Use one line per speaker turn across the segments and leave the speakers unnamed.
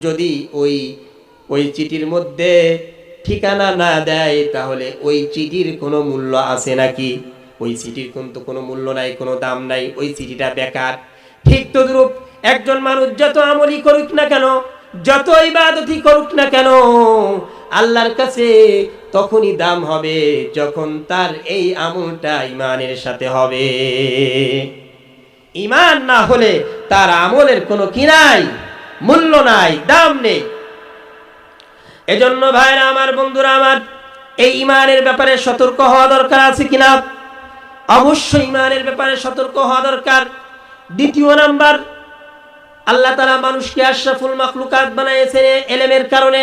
যদি ওই ওই চিঠির মধ্যে ঠিকানা না দেয় তাহলে ওই চিঠির কোনো মূল্য আছে নাকি? ওই চিঠির কিন্তু কোনো মূল্য নাই, কোনো দাম নাই, ওই চিঠিটা বেকার। ঠিক তদ্রূপ একজন মানুষ যত আমলই করুক না কেন, যত ইবাদতই করুক না কেন, আল্লাহর কাছে তখনই দাম হবে যখন তার এই আমলটা ঈমানের সাথে হবে। ঈমান না হলে তার আমলের কোনো কি নাই, মূল্য নাই, দাম নেই। এজন্য ভাইরা আমার, বন্ধুরা আমার, এই ঈমানের ব্যাপারে সতর্ক হওয়া দরকার আছে কিনা? অবশ্যই ঈমানের ব্যাপারে সতর্ক হওয়া দরকার। দ্বিতীয় নাম্বার, আল্লাহ তাআলা মানুষকে আশরাফুল মাখলুকাত বানাইয়েছেন ইলমের কারণে।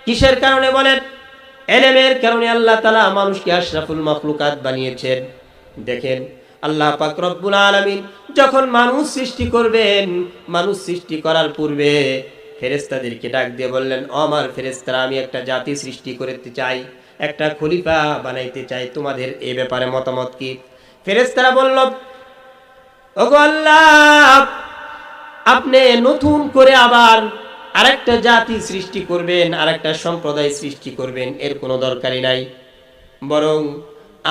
কিসের কারণে বলেন? ইলমের কারণে আল্লাহ তাআলা মানুষকে আশরাফুল মাখলুকাত বানিয়েছেন। দেখেন, আল্লাহ পাক রব্বুল আলামিন যখন মানুষ সৃষ্টি করবেন, মানুষ সৃষ্টি করার পূর্বে ফেরেশতাদেরকে ডাক দিয়ে বললেন, আমার ফেরেশতারা, আমি একটা জাতি সৃষ্টি করতে চাই, একটা খলিফা বানাইতে চাই, তোমাদের এই ব্যাপারে মতামত কি? ফেরেশতারা বলল, ওগো আল্লাহ, আপনি নতুন করে আবার আরেকটা জাতি সৃষ্টি করবেন, আরেকটা সম্প্রদায় সৃষ্টি করবেন, এর কোনো দরকারই নাই। বরং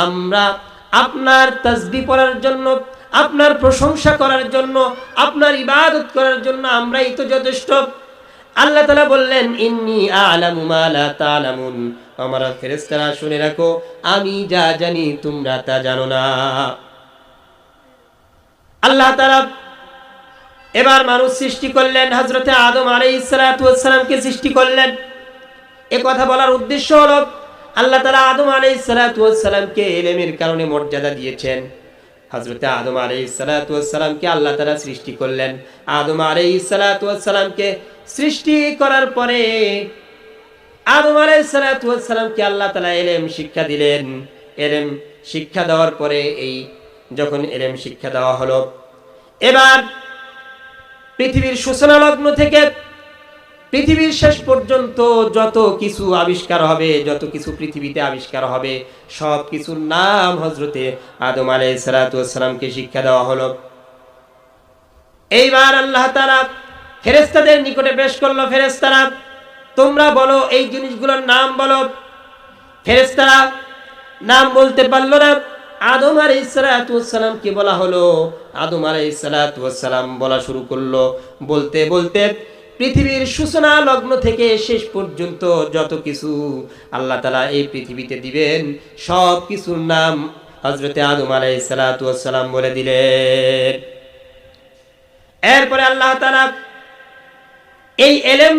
আমরা আপনার তাসবিহ পড়ার জন্য, আপনার প্রশংসা করার জন্য, আপনার ইবাদত করার জন্য আমরাই তো যথেষ্ট। আল্লাহ তাআলা বললেন, ইন্নী আ'লামু মা লা তা'লামুন, আমার ফেরেশতারা শুনে রাখো, আমি যা জানি তোমরা তা জানো না। আল্লাহ তাআলা এবার মানুষ সৃষ্টি করলেন, হযরতে আদম আলাইহিস সালাতু ওয়াস সালামকে সৃষ্টি করলেন। এই কথা বলার উদ্দেশ্য হলো, আল্লাহ তাআলা আদম আলাইহিস সালাতু ওয়াস সালামকে ইলমের কারণে মর্যাদা দিয়েছেন। হযরতে আদম আলাইহিস সালাতু ওয়াস সালামকে আল্লাহ তাআলা সৃষ্টি করলেন। আদম আলাইহিস সালাতু ওয়াস সালামকে সৃষ্টি করার পরে আদম আলাইহিস সালাতু ওয়াস সালামকে আল্লাহ তাআলা ইলম শিক্ষা দিলেন। ইলম শিক্ষা দেওয়ার পরে, এই যখন ইলম শিক্ষা দেওয়া হলো, এবার পৃথিবীর সূচনা লগ্ন থেকে পৃথিবীর শেষ পর্যন্ত যত কিছু আবিষ্কার হবে, যত কিছু পৃথিবীতে আবিষ্কার হবে, সব কিছুর নাম হযরতে আদম আলাইহিস সালাতু ওয়াস সালামকে শিক্ষা দেওয়া হলো। এইবার আল্লাহ তাআলা ফেরেশতাদের নিকটে পেশ করলো, ফেরেশতারা তোমরা বলো, এই জিনিসগুলোর নাম বলো। ফেরেশতারা নাম বলতে পারলো না। আদম আলাইহিস সালাতু ওয়াস সালামকে বলা হলো। আদম আলাইহিস সালাতু ওয়াস সালাম বলা শুরু করলো। বলতে বলতে পৃথিবীর সূচনা লগ্ন থেকে শেষ পর্যন্ত যত কিছু আল্লাহ তাআলা এই পৃথিবীতে দিবেন, সব কিছুর নাম হযরতে আদম আলাইহিস সালাতু ওয়াস সালাম বলে দিলেন। এরপরে আল্লাহ তাআলা এই ইলম